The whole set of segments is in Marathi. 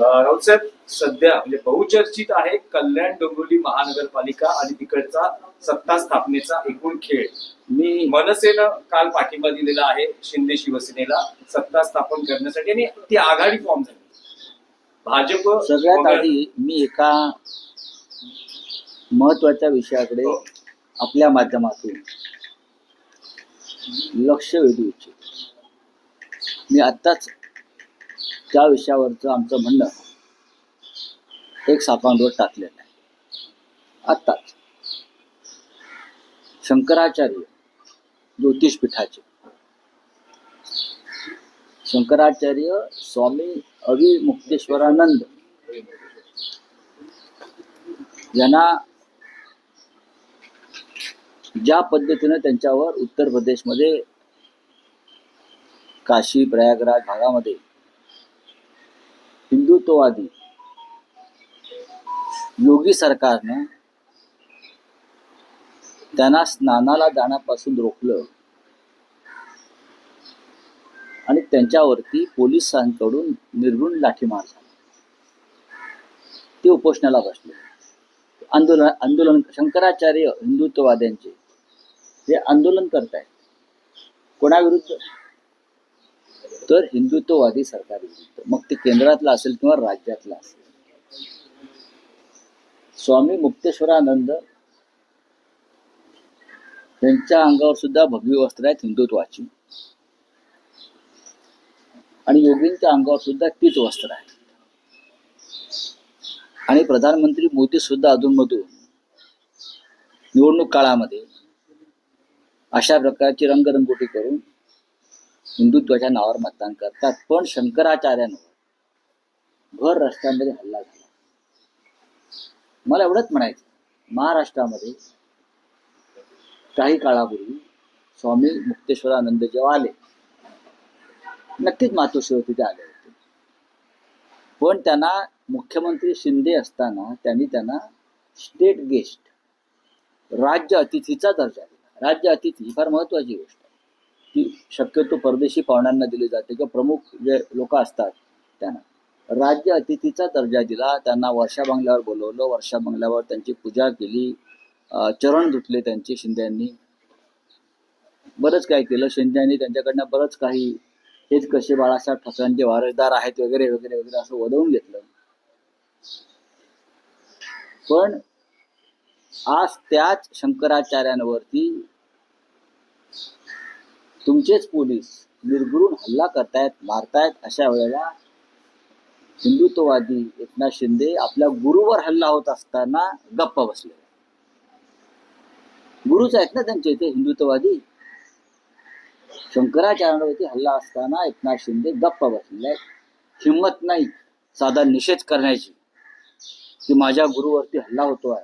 राऊत साहेब, सध्या म्हणजे बहुचर्चित आहे कल्याण डोंबिवली महानगरपालिका आणि तिकडचा सत्ता स्थापनेचा एकूण खेळ. मी मनसेनं काल पाठिंबा दिलेला आहे शिंदे शिवसेनेला सत्ता स्थापन करण्यासाठी आणि ती आघाडी फॉर्म झाली. भाजप सगळ्यात आधी मी एका महत्वाच्या विषयाकडे आपल्या माध्यमातून लक्ष वेधू इच्छितो. मी आत्ताच त्या विषयावरचं आमचं म्हणणं एक सापांवर टाकलेलं आहे. आत्ताच शंकराचार्य ज्योतिषपीठाचे शंकराचार्य स्वामी अविमुक्तेश्वरानंद यांना ज्या पद्धतीनं त्यांच्यावर उत्तर प्रदेशमध्ये काशी प्रयागराज भागामध्ये हिंदुत्ववादी योगी सरकारनं त्यांना स्नानाला जाण्यापासून रोखलं आणि त्यांच्यावरती पोलिसांकडून निर्घृण लाठीमार झाला. ते उपोषणाला बसले. आंदोलन शंकराचार्य हिंदुत्ववाद्यांचे हे आंदोलन करतायत. कोणाविरुद्ध? तर हिंदुत्ववादी सरकारविरुद्ध. मग ते केंद्रातलं असेल किंवा राज्यातलं असेल. स्वामी मुक्तेश्वरानंद त्यांच्या अंगावर सुद्धा भगवी वस्त्र आहेत हिंदुत्वाची आणि योगींच्या अंगावर सुद्धा तीच वस्त्र आहेत. आणि प्रधानमंत्री मोदी सुद्धा अधूनमधून निवडणूक काळामध्ये अशा प्रकारची रंगरंगोटी करून हिंदुत्वाच्या नावावर मतदान करतात. पण शंकराचार्यांवर भर रस्त्यामध्ये हल्ला झाला. मला एवढंच म्हणायचं, महाराष्ट्रामध्ये काही काळापूर्वी स्वामी मुक्तेश्वरानंद जेव्हा आले, नक्कीच मातोश्री तिथे आले होते. पण त्यांना मुख्यमंत्री शिंदे असताना त्यांना स्टेट गेस्ट राज्य अतिथीचा दर्जा दिला. राज्य अतिथी फार महत्वाची गोष्ट आहे. ती शक्यतो परदेशी पाहुण्यांना दिली जाते किंवा प्रमुख जे लोक असतात त्यांना राज्य अतिथीचा दर्जा दिला. त्यांना वर्षा बंगल्यावर बोलवलं. वर्षा बंगल्यावर त्यांची पूजा केली, चरण धुतले त्यांचे शिंद्यांनी. बरंच काय केलं शिंद्यांनी. त्यांच्याकडनं बरंच काही हेच कसे बाळासाहेब ठाकरेंचे वारसदार आहेत वगैरे वगैरे वगैरे असं वदवून घेतलं. पण आज त्याच शंकराचार्यांवरती तुमचेच पोलीस निर्घृण हल्ला करतायत, मारतायत. अशा वेळेला हिंदुत्ववादी एकनाथ शिंदे आपल्या गुरुवर हल्ला होत असताना गप्प बसले. गुरुच आहेत ना त्यांचे इथे हिंदुत्ववादी. शंकराचार्यांवरती हल्ला असताना एकनाथ शिंदे गप्प बसले. हिंमत नाही साधा निषेध करण्याची की माझ्या गुरुवरती हल्ला होतोय,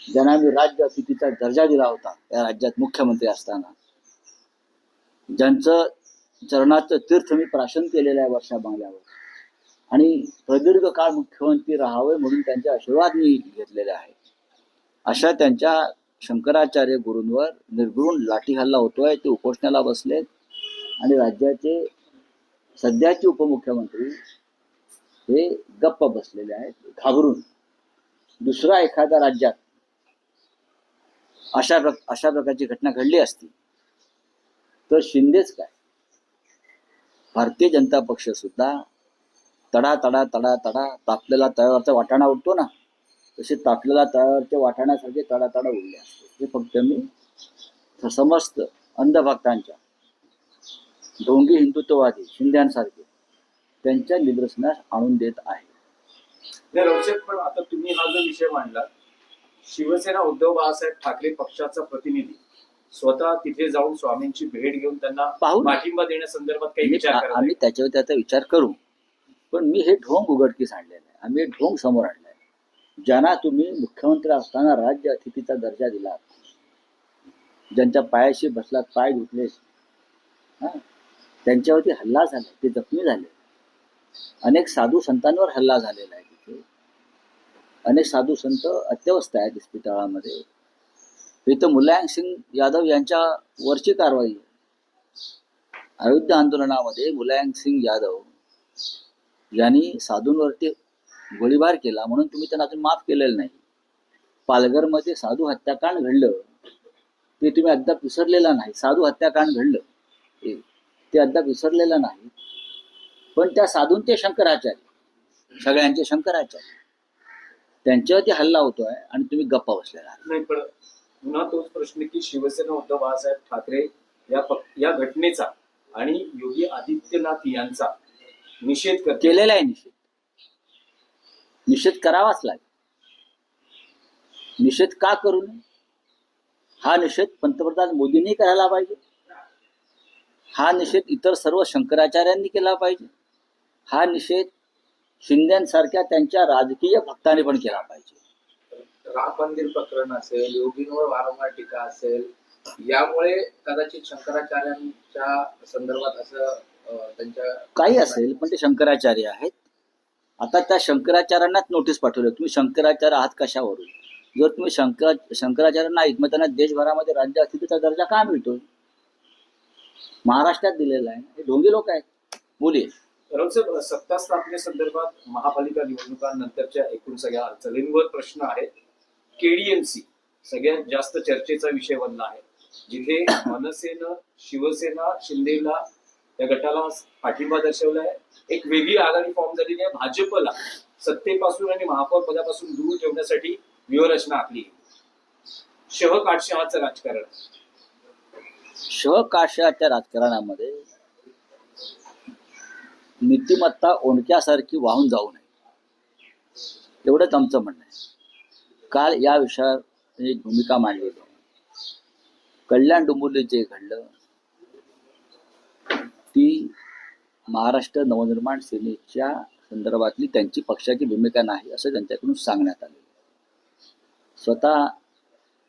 ज्यांना मी राज्य अतिथीचा दर्जा दिला होता या राज्यात मुख्यमंत्री असताना, ज्यांचं चरणाचं तीर्थ मी प्राशन केलेलं आहे वर्षा बंगल्यावर आणि प्रदीर्घ काळ मुख्यमंत्री राहावे म्हणून त्यांचे आशीर्वाद मी घेतलेले आहे. अशा त्यांच्या शंकराचार्य गुरूंवर निर्घृण लाठी हल्ला होतोय. ते उपोषणाला बसलेत आणि राज्याचे सध्याचे उपमुख्यमंत्री हे गप्प बसलेले आहेत घाबरून. दुसऱ्या एखाद्या राज्यात अशा प्रकारची घटना घडली असती तर शिंदेच काय, भारतीय जनता पक्ष सुद्धा तडा तडा तडा तडा तापलेला तव्यावरचा वाटाणा उडतो ना, तसे तापलेला तव्यावरच्या वाटाण्यासारखे तडा तडा उडले असते. हे फक्त मी समस्त अंधभक्तांच्या ढोंगी हिंदुत्ववादी शिंद्यांसारखे त्यांच्या निदर्शनास आणून देत आहे. पण आता तुम्ही हा जो विषय मांडला, शिवसेना उद्धव बाळासाहेब ठाकरे पक्षाचा प्रतिनिधी स्वतः तिथे जाऊन स्वामींची भेट घेऊन त्यांना पाठिंबा देण्यासंदर्भात काही विचार करा. आम्ही त्याच्यावर त्याचा विचार करू. पण मी हे ढोंग उघडकीस आणलेलं आहे. आम्ही हे ढोंग समोर आणलंय. ज्यांना तुम्ही मुख्यमंत्री असताना राज्य अतिथीचा दर्जा दिला, ज्यांच्या पायाशी बसलात, पाय धुतले, त्यांच्यावरती हल्ला झाला, ते जखमी झाले. अनेक साधू संतांवर हल्ला झालेला आहे. तिथे अनेक साधू संत अत्यवस्थ आहेत इस्पितळामध्ये. हे तर मुलायम सिंग यादव यांच्या वरची कारवाई आहे. अयोध्या आंदोलनामध्ये मुलायम सिंग यादव ज्यांनी साधूंवरती गोळीबार केला म्हणून तुम्ही त्यांना अजून माफ केलेलं नाही. पालघरमध्ये साधू हत्याकांड घडलं ते तुम्ही अद्याप विसरलेला नाही. साधू हत्याकांड घडलं ते अद्याप विसरलेलं नाही. पण त्या साधूंचे शंकराचार्य, सगळ्यांचे शंकराचार्य, त्यांच्यावरती हल्ला होतोय आणि तुम्ही गप्पा बसलेला आहात. नाही, पण पुन्हा तोच प्रश्न की शिवसेना उद्धव बाळासाहेब ठाकरे या घटनेचा आणि योगी आदित्यनाथ यांचा निषेध करते. केलेला आहे निषेध करावाच लागेल. निषेध का करू नये? हा निषेध पंतप्रधान मोदींनी करायला पाहिजे. हा निषेध इतर सर्व शंकराचार्यांनी केला पाहिजे. हा निषेध शिंदेसारख्या त्यांच्या राजकीय भक्तांनी पण केला पाहिजे. राम मंदिर प्रकरण असेल, योगींवर वारंवार टीका असेल, यामुळे कदाचित शंकराचार्यांच्या संदर्भात असं त्यांच्या काही असेल पण ते शंकराचार्य आहेत. आता त्या शंकराचार्यांनाच नोटीस पाठवलं. तुम्ही शंकराचार्य आहात कशावरून? जर तुम्ही शंकराचार्य नाहीत मग त्यांना देशभरामध्ये राज्य अस्तित्वाचा दर्जा का मिळतो? महाराष्ट्रात दिलेला आहे. हे ढोंगी लोक आहेत. बोलिये. राऊतसाहेब, सत्ता स्थापनेसंदर्भात महापालिका निवडणुकांनंतरच्या एकूण सगळ्या अडचणींवर प्रश्न आहेत. केडीएमसी सगळ्यात जास्त चर्चेचा विषय बनला आहे, जिथे मनसेनं शिवसेना शिंदेला या गटाला पाठिंबा दर्शवलाय. एक वेगळी आघाडी फॉर्म झालेली आहे. भाजपला सत्तेपासून आणि महापौर पदापासून दूर ठेवण्यासाठी व्यूहरचना आखली. शहकाटशहाचं राजकारण. शहकाशाच्या राजकारणामध्ये नीतिमत्ता ओंडक्यासारखी वाहून जाऊ नये एवढंच आमचं म्हणणं आहे. काल या विषयावर एक भूमिका मांडली. कल्याण डोंबिवलीत जे घडलं ती महाराष्ट्र नवनिर्माण सेनेच्या संदर्भातली त्यांची पक्षाची भूमिका नाही असं त्यांच्याकडून सांगण्यात आले. स्वतः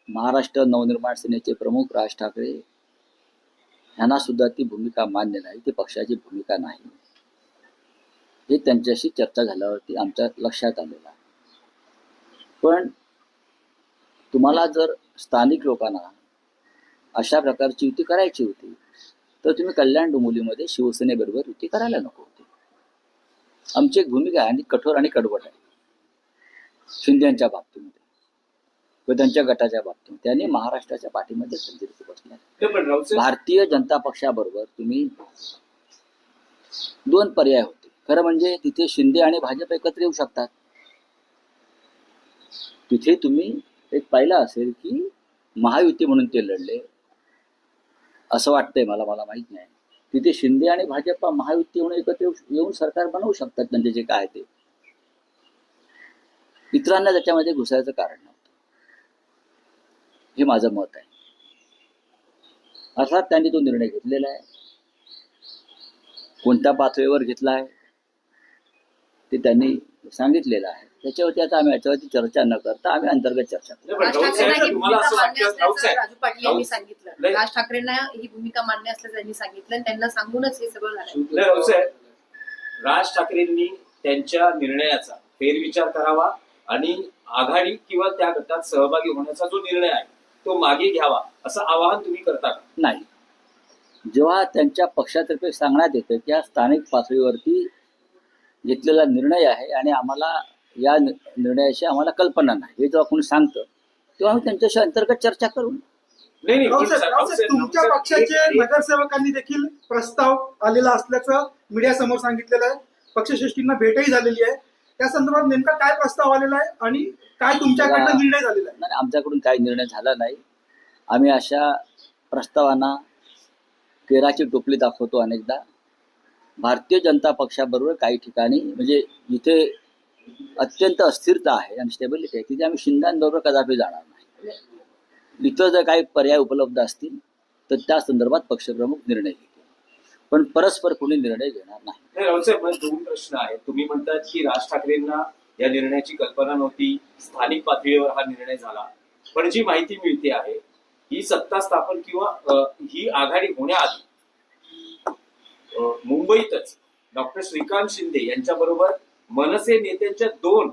महाराष्ट्र नवनिर्माण सेनेचे प्रमुख राज ठाकरे यांना सुद्धा ती भूमिका मान्य नाही, ती पक्षाची भूमिका नाही. हे त्यांच्याशी चर्चा झाल्यावरती आमच्या लक्षात आलेलं आहे. पण तुम्हाला जर स्थानिक लोकांना अशा प्रकारची युती करायची होती तर तुम्ही कल्याण डोंबिवलीमध्ये शिवसेनेबरोबर युती करायला नको होती. आमची एक भूमिका आहे आणि कठोर आणि कडवट आहे शिंदेच्या बाबतीमध्ये व त्यांच्या गटाच्या बाबतीत. त्यांनी महाराष्ट्राच्या पाठीमध्ये संधी बसल्या. भारतीय जनता पक्षाबरोबर तुम्ही दोन पर्याय होते. खरं म्हणजे तिथे शिंदे आणि भाजप एकत्र येऊ शकतात. तिथे तुम्ही एक पाहिलं असेल की महायुती म्हणून ते लढले असं वाटतंय मला माहित नाही. तिथे शिंदे आणि भाजप महायुती म्हणून एकत्र येऊन सरकार बनवू शकतात त्यांचे जे काय ते. इतरांना त्याच्यामध्ये घुसायचं कारण नव्हतं, हे माझं मत आहे. अर्थात त्यांनी तो निर्णय घेतलेला आहे. कोणत्या पातळीवर घेतला आहे ते त्यांनी सांगितलेलं आहे. त्याच्यावरती आता आम्ही याच्यावरती चर्चा न करता आम्ही अंतर्गत चर्चा करू. राज ठाकरेंना ही भूमिका मान्य असल्याचं राजू पाटील यांनी सांगितलं. राज ठाकरेंना ही भूमिका मान्य असल्याचं त्यांनी सांगितलं आणि त्यांना सांगूनच हे सगळं झालं. राज ठाकरेंनी त्यांच्या निर्णयाचा फेरविचार करावा आणि आघाडी किंवा त्या गटात सहभागी होण्याचा जो निर्णय आहे तो मागे घ्यावा असं आवाहन तुम्ही करता का? नाही. जेव्हा त्यांच्या पक्षातर्फे सांगण्यात येतं की या स्थानिक पातळीवरती घेतलेला निर्णय आहे आणि आम्हाला या निर्णयाची आम्हाला कल्पना नाही, हे जेव्हा कोणी सांगतं तेव्हा आम्ही त्यांच्याशी अंतर्गत चर्चा करू. नाही, तुमच्या पक्षाचे नगरसेवकांनी देखील प्रस्ताव आलेला असल्याचं मीडिया समोर सांगितलेलं आहे. पक्षश्रेष्ठींना भेटही झालेली आहे. त्या संदर्भात नेमका काय प्रस्ताव आलेला आहे आणि काय तुमच्याकडनं निर्णय झालेला आहे? नाही, आमच्याकडून काही निर्णय झाला नाही. आम्ही अशा प्रस्तावांना केराची टोपली दाखवतो अनेकदा. भारतीय जनता पक्षाबरोबर काही ठिकाणी म्हणजे जिथे अत्यंत अस्थिरता आहे आणि स्टेबिलिटी आहे तिथे आम्ही शिंदेबरोबर कदापि जाणार नाही. इथं जर काही पर्याय उपलब्ध असतील तर त्या संदर्भात पक्षप्रमुख निर्णय घेतील, पण परस्पर कोणी निर्णय घेणार नाही. रावसाहेब, माझे दोन प्रश्न आहेत. तुम्ही म्हणतात की राज ठाकरेंना या निर्णयाची कल्पना नव्हती, स्थानिक पातळीवर हा निर्णय झाला. पण जी माहिती मिळते आहे ही सत्ता स्थापन किंवा ही आघाडी होण्याआधी मुंबईतच डॉक्टर श्रीकांत शिंदे यांच्याबरोबर मनसे नेत्यांच्या 2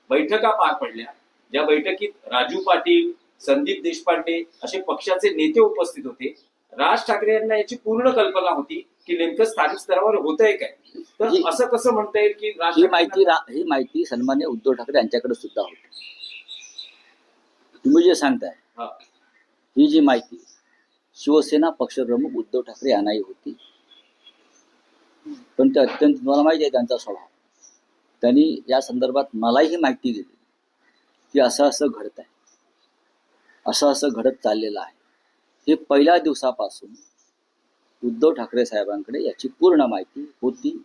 बैठका पार पडल्या. ज्या बैठकीत राजू पाटील, संदीप देशपांडे असे पक्षाचे नेते उपस्थित होते. राज ठाकरे यांना याची पूर्ण कल्पना होती की नेमकं स्थानिक स्तरावर होतंय काय. तर जी- असं कसं म्हणता येईल की राज ही ठाकरेंना- ही माहिती सन्मान्य उद्धव ठाकरे यांच्याकडे सुद्धा होती. तुम्ही जे सांगताय हा. ही जी माहिती शिवसेना पक्षप्रमुख उद्धव ठाकरे यांनाही होती. पण ते अत्यंत, मला माहिती आहे त्यांचा स्वभाव. त्यांनी या संदर्भात मलाही ही माहिती दिली की असं असं घडत आहे, असं असं घडत चाललेलं आहे. हे पहिल्या दिवसापासून उद्धव ठाकरे साहेबांकडे याची पूर्ण माहिती होती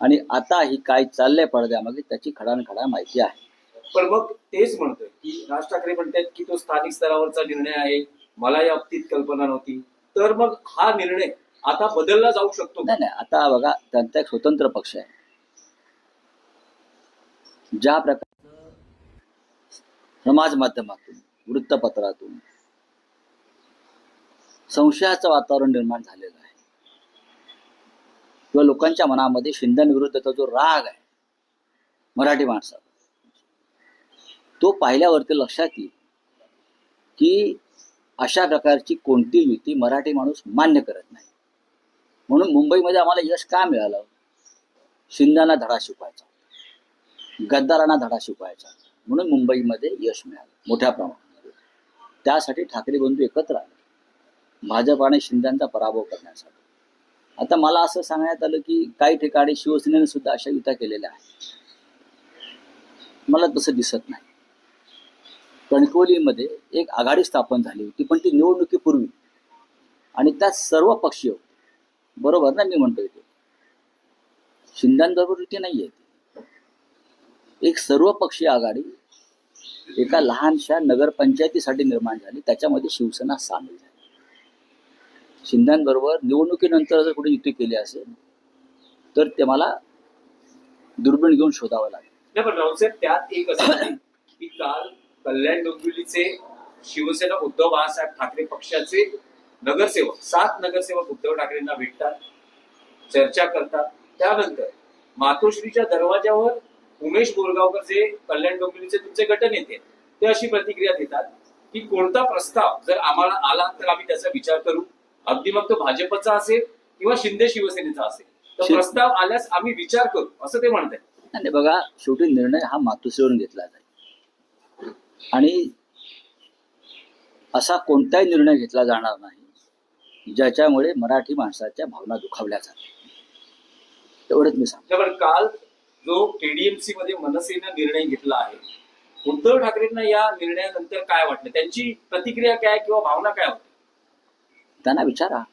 आणि आता ही काय चाललंय पडद्यामागे त्याची खडानखडा माहिती आहे. पण मग तेच म्हणतोय की राज ठाकरे म्हणतात की तो स्थानिक स्तरावरचा निर्णय आहे, मला या बाबतीत कल्पना नव्हती. तर मग हा निर्णय आता बदलला जाऊ शकतो. नाही नाही, आता बघा, त्यांचा एक स्वतंत्र पक्ष आहे. ज्या प्रकारचं समाज माध्यमातून, वृत्तपत्रातून संशयाचं वातावरण निर्माण झालेलं आहे किंवा लोकांच्या मनामध्ये शिंदेविरुद्धचा जो राग आहे मराठी माणसाचा, तो पाहिल्यावरती लक्षात येईल की अशा प्रकारची कोणती युती मराठी माणूस मान्य करत नाही. म्हणून मुंबईमध्ये आम्हाला यश का मिळालं? शिंदेना धडा शिकवायचा, गद्दारांना धडा शिकवायचा, म्हणून मुंबईमध्ये यश मिळालं मोठ्या प्रमाणामध्ये. त्यासाठी ठाकरे बंधू एकत्र आले भाजप आणि शिंदेचा पराभव करण्यासाठी. आता मला असं सांगण्यात आलं की काही ठिकाणी शिवसेनेने सुद्धा अशा युत्या केलेल्या आहेत. मला तसं दिसत नाही. कणकवलीमध्ये एक आघाडी स्थापन झाली होती, पण ती निवडणुकीपूर्वी, आणि त्यात सर्व पक्षीय होते. बरोबर ना मी म्हणतोय ते? शिंदेबरोबर युती नाहीये ती. एक सर्वपक्षीय आघाडी एका लहानशा नगरपंचायतीसाठी निर्माण झाली, त्याच्यामध्ये शिवसेना सामील झाली. शिंदेबरोबर निवडणुकीनंतर जर कुठे युती केली असेल तर ते मला दुर्बीण घेऊन शोधावं लागेल. नाही, पण रावसाहेब त्यात एक असं आहे की काल कल्याण डोंबिवलीचे शिवसेना उद्धव बाळासाहेब ठाकरे पक्षाचे नगरसेवक 7 नगरसेवक उद्धव ठाकरेंना भेटतात, चर्चा करतात. त्यानंतर मातोश्रीच्या दरवाजावर उमेश बोरगावकर जे कल्याण डोंबिवलीचे तुमचे गटनेते आहेत, ते अशी प्रतिक्रिया देतात की कोणता प्रस्ताव जर आम्हाला आला तर आम्ही त्याचा विचार करू. अगदी मग तो भाजपचा असेल किंवा शिंदे शिवसेनेचा असेल, तर प्रस्ताव आल्यास आम्ही विचार करू, असं ते म्हणतात. आणि बघा, शेवटी निर्णय हा मातोश्रीवरून घेतला जाईल आणि असा कोणताही निर्णय घेतला जाणार नाही ज्याच्यामुळे मराठी माणसाच्या भावना दुखावल्या जातात. एवढंच मी सांगतो. पण काल जो केडीएमसी मध्ये मनसेनं निर्णय घेतला आहे, उद्धव ठाकरेंना या निर्णयानंतर काय वाटलं? त्यांची प्रतिक्रिया काय किंवा भावना काय होती? त्यांना विचारा.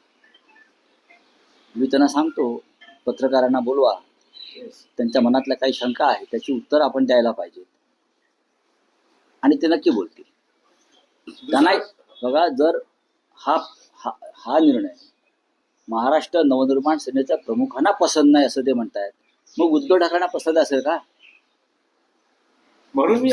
मी त्यांना सांगतो, पत्रकारांना बोलवा, त्यांच्या मनातल्या काही शंका आहे त्याची उत्तर आपण द्यायला पाहिजे आणि ते नक्की बोलतील. त्यांना बघा, जर हा निर्णय महाराष्ट्र नवनिर्माण सेनेच्या प्रमुखांना पसंत नाही असं ते म्हणतायत, मग उद्धव ठाकरेंना पसंत असेल का? म्हणून मी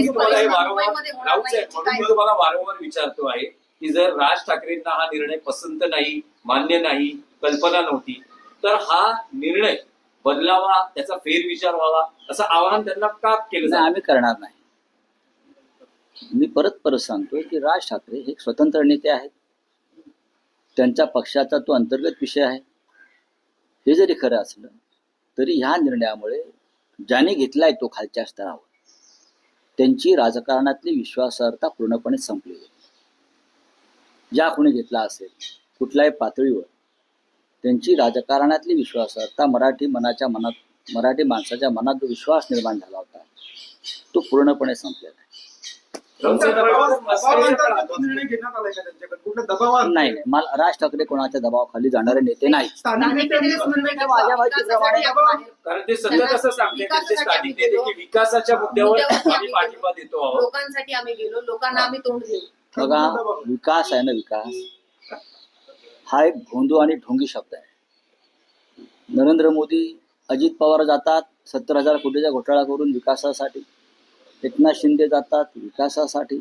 तुम्हाला हे वारंवार विचारतो आहे की जर राज ठाकरेंना हा निर्णय पसंत नाही, मान्य नाही, कल्पना नव्हती, तर हा निर्णय बदलावा, त्याचा फेरविचार व्हावा, असं आवाहन त्यांना का केलं नाही, आम्ही करणार नाही. मी परत सांगतोय की राज ठाकरे हे स्वतंत्र नेते आहेत. त्यांच्या पक्षाचा तो अंतर्गत विषय आहे. हे जरी खरं असलं तरी ह्या निर्णयामुळे ज्याने घेतलाय तो खालच्या स्तरावर त्यांची राजकारणातली विश्वासार्हता पूर्णपणे संपली आहे. ज्या कोणी घेतला असेल कुठल्याही पातळीवर त्यांची राजकारणातली विश्वासार्हता, मराठी माणसाच्या मनात जो विश्वास निर्माण झाला होता तो पूर्णपणे संपलेला आहे. निर्णय घेण्यात आलाय का त्यांच्याकडे? कुठल्या दबावात? नाही, मला राज ठाकरे कोणाच्या दबावाखाली जाणारे नेते नाही. स्थानिक नेत्यांनी माझ्या माहितीप्रमाणे कारण ते सतत असं सांगते त्यांचे स्थानिक नेते की विकासाच्या मुद्द्यावर आम्ही पाठिंबा देतो आहोत. लोकांसाठी आम्ही गेलो, लोकांना आम्ही तोंड देऊ. बघा, विकास आहे ना, विकास हा एक भोंदू आणि ढोंगी शब्द आहे. नरेंद्र मोदी, अजित पवार जातात 70,000 कोटीचा घोटाळा करून विकासासाठी, एकनाथ शिंदे जातात विकासासाठी,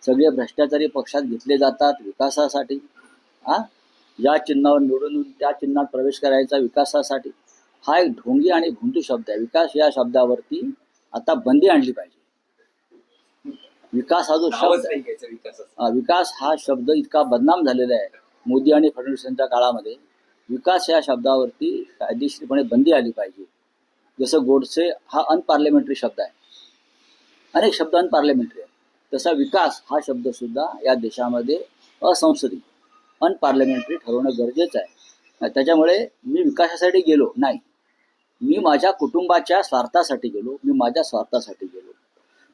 सगळे भ्रष्टाचारी पक्षात घेतले जातात विकासासाठी. या चिन्हावर निवडून येऊन त्या चिन्हात प्रवेश करायचा विकासासाठी. हा एक ढोंगी आणि भोंदू शब्द आहे. विकास या शब्दावरती आता बंदी आणली पाहिजे. विकास हा जो शब्द आहे, विकास हा शब्द इतका बदनाम झालेला आहे मोदी आणि फडणवीस यांच्या काळामध्ये विकास या शब्दावरती कायदेशीरपणे बंदी आली पाहिजे. जसं गोडसे हा अनपार्लिमेंटरी शब्द आहे, अनेक शब्द अनपार्लिमेंटरी आहेत, तसा विकास हा शब्द सुद्धा या देशामध्ये असंसदीय अनपार्लिमेंटरी ठरवणं गरजेचं आहे. त्याच्यामुळे मी विकासासाठी गेलो नाही, मी माझ्या कुटुंबाच्या स्वार्थासाठी गेलो, मी माझ्या स्वार्थासाठी गेलो.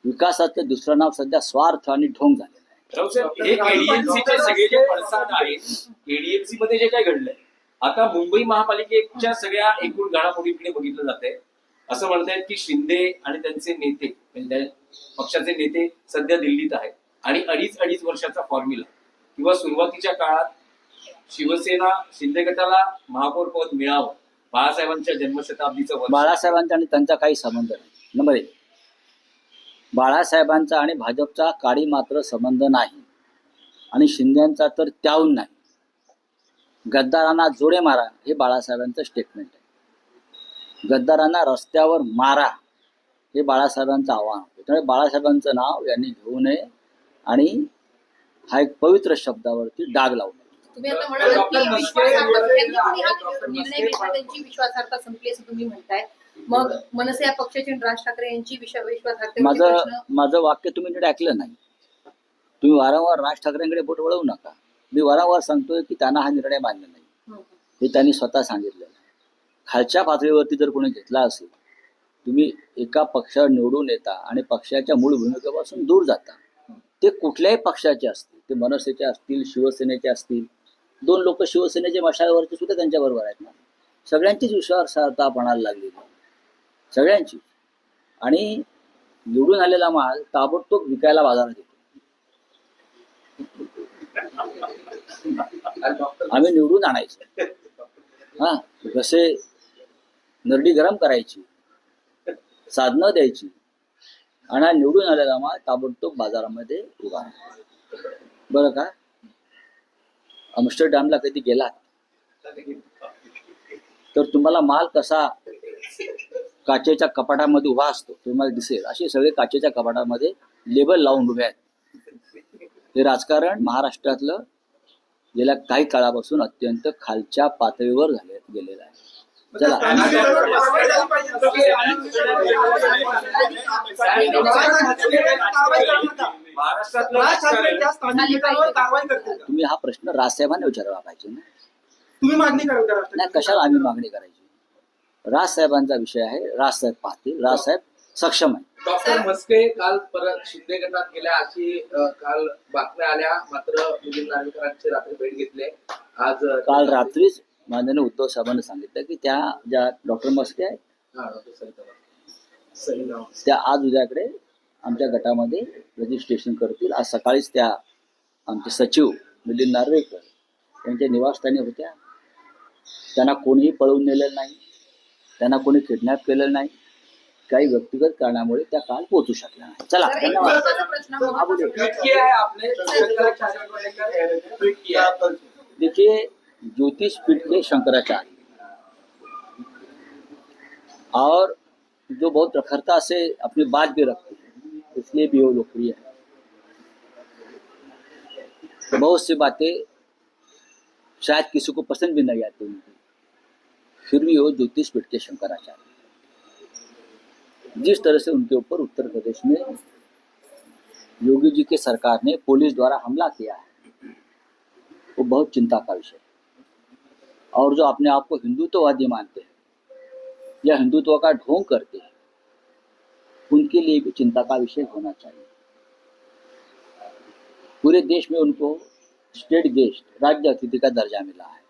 विकासाचं दुसरं नाव सध्या स्वार्थ आणि ढोंग झालेलं आहे. राऊत साहेब, हे एडीएमसीचे सगळे जे पडसाद आहेत, एडीएमसी मध्ये जे काय घडलंय, आता मुंबई महापालिकेच्या सगळ्या एकूण घडामोडीकडे बघितलं जातंय. असं म्हणतायत की शिंदे आणि त्यांचे नेते, म्हणजे पक्षाचे नेते सध्या दिल्लीत आहेत आणि अडीच वर्षाचा फॉर्म्युला किंवा सुरुवातीच्या काळात शिवसेना शिंदे गटाला महापौर पद मिळावं, बाळासाहेबांच्या जन्मशताब्दीचं वर्ष. बाळासाहेबांचा आणि त्यांचा काही संबंध नाही. नंबर 1, बाळासाहेबांचा आणि भाजपचा काडी मात्र संबंध नाही आणि शिंदेचा तर त्याहून नाही. गद्दारांना जोडे मारा हे बाळासाहेबांचं स्टेटमेंट आहे. गद्दारांना रस्त्यावर मारा हे बाळासाहेबांचं आव्हान होतं. त्यामुळे बाळासाहेबांचं नाव यांनी घेऊ नये आणि हा एक पवित्र शब्दावरती डाग लावू नये. तुम्ही आता म्हणालात की विश्वासार्हता त्यांनी कोणी हा निर्णय घेतला, त्यांची विश्वासार्हता संपली असं तुम्ही म्हणताय. मग मनसे या पक्षाची आणि राज ठाकरे यांची विश्वासार्हतेवरती प्रश्न. माझं वाक्य तुम्ही नीट ऐकलं नाही. तुम्ही वारंवार राज ठाकरेंकडे बोट वळवू नका. मी वारंवार सांगतोय की त्यांना हा निर्णय मान्य नाही, हे त्यांनी स्वतः सांगितलेलं आहे. खालच्या पातळीवरती जर कोणी घेतला असेल, तुम्ही एका पक्षावर निवडून येता आणि पक्षाच्या मूळ भूमिकेपासून दूर जाता. ते कुठल्याही पक्षाचे असतील, ते मनसेचे असतील, शिवसेनेचे असतील. 2 लोक शिवसेनेचे मशालवरचे सुद्धा त्यांच्याबरोबर आहेत ना. सगळ्यांचीच विश्वासार्हता पणाला लागली, सगळ्यांची. आणि निवडून आलेला माल ताबडतोब विकायला बाजारात येतो. आम्ही निवडून आणायचो, हा, कसे नरडी गरम करायची, साधनं द्यायची आणि निवडून आलेला माल ताबडतोब बाजारामध्ये उभा. बरं का? आम्स्टरडॅमला कधी गेलात तर तुम्हाला माल कसा काचेच्या कपाटामध्ये उभा असतो तुम्हाला दिसेल. असे सगळे काचेच्या कपाटामध्ये लेबल लावून उभे आहेत. हे राजकारण महाराष्ट्रातलं गेल्या काही काळापासून अत्यंत खालच्या पातळीवर गेलेलं आहे. चला, तुम्ही हा प्रश्न राजसाहेबांना विचारायला पाहिजे ना. तुम्ही मागणी करा. नाही, कशाला आम्ही मागणी करायची? राजसाहेबांचा विषय आहे, राजसाहेब पाहतील, राजसाहेब सक्षम आहे. डॉक्टर म्हस्के काल परत शिंदे गटात गेल्या अशी काल बातम्या आल्या, मात्र मिलिंद नार्वेकरांची रात्री भेट घेतली. आज काल रात्रीच माननीय उद्धव साहेबांनी सांगितलं की त्या ज्या डॉक्टर म्हस्के आहेत त्या आज उद्याकडे आमच्या गटामध्ये रजिस्ट्रेशन करतील. आज सकाळीच त्या आमचे सचिव मिलिंद नार्वेकर यांच्या निवासस्थानी होत्या. त्यांना कोणीही पळवून नेलेलं नाही, त्यांना कोणी किडनॅप केलेलं नाही. काही व्यक्तिगत कारणामुळे त्या काल पोहोचू शकल्या नाही. चला, धन्यवाद. देखिए, ज्योतिष पीठ के शंकराचार्य और जो बहुत प्रखरता से अपनी बात भी रखते हैं, इसलिए भी वो लोकप्रिय है. बहुत सी बातें शायद किसी को पसंद भी नहीं आती उनकी, फिर भी वो ज्योतिष पीठ के शंकराचार्य. जिस तरह से उनके ऊपर उत्तर प्रदेश में योगी जी के सरकार ने पुलिस द्वारा हमला किया है, वो बहुत चिंता का विषय है. और जो अपने आप को हिंदुत्ववादी मानते हैं या हिंदुत्व का ढोंग करते हैं, उनके लिए भी चिंता का विषय होना चाहिए. पूरे देश में उनको स्टेट गेस्ट, राज्य अतिथि का दर्जा मिला है.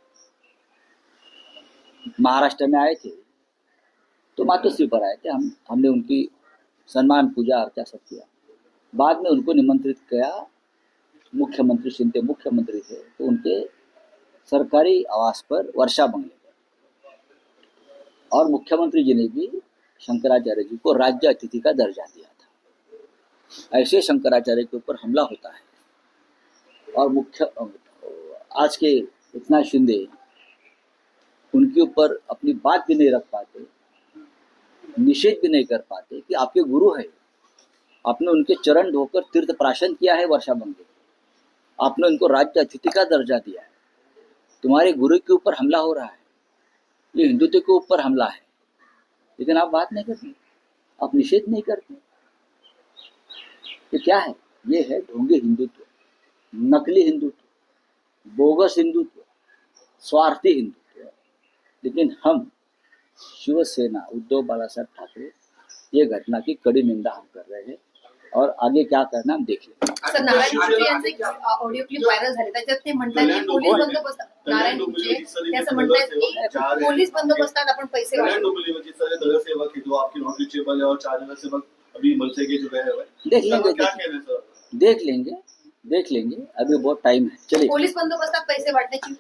महाराष्ट्र में आए थे तो मातोश्री पर आए थे, हमने उनकी सम्मान पूजा अर्चा सब किया. बाद में उनको निमंत्रित किया, मुख्यमंत्री शिंदे मुख्यमंत्री थे तो उनके सरकारी आवास पर वर्षा बंगले और मुख्यमंत्री जी ने भी शंकराचार्य जी को राज्य अतिथि का दर्जा दिया था. ऐसे शंकराचार्य के ऊपर हमला होता है और आज के एकनाथ शिंदे उनके ऊपर अपनी बात भी नहीं रख पाते, निषेध भी नहीं कर पाते कि आपके गुरु है, आपने उनके चरण धोकर तीर्थ प्राशन किया है वर्षा बंगले, आपने उनको राज्य अतिथि का दर्जा दिया है. तुम्हारे गुरु के ऊपर हमला हो रहा है, ये हिंदुत्व के ऊपर हमला है, लेकिन आप बात नहीं करते, आप निषेध नहीं करते। ये क्या है? ये है ढोंगी हिंदुत्व, नकली हिंदुत्व, बोगस हिंदुत्व, स्वार्थी हिंदुत्व। लेकिन हम शिवसेना उद्धव बाळासाहेब ठाकरे ये घटना की कड़ी निंदा हम कर रहे हैं और आगे क्या करना हम देख लेंगे। सर, नारायण गुरुजी यांचे एक ऑडिओ क्लिप व्हायरल झाले, त्याच्यात ते म्हणतात की पोलीस बंदोबस्त, नारायण गुरुजी ते असं म्हणतात की पोलीस बंदोबस्तात आपण पैसे कल्याण वाढवू। डोंबिवली में जिस तरह नगरसेवक है जो आपकी नॉन रिचेबल है और 4 नगरसेवक अभी मनसे के जो गए हुए हैं, देख इसका लेंगे, क्या कहना है सर? देख लेंगे, अभी बहुत टाइम है। चलिए। पोलीस बंदोबस्तात पैसे वाटण्याची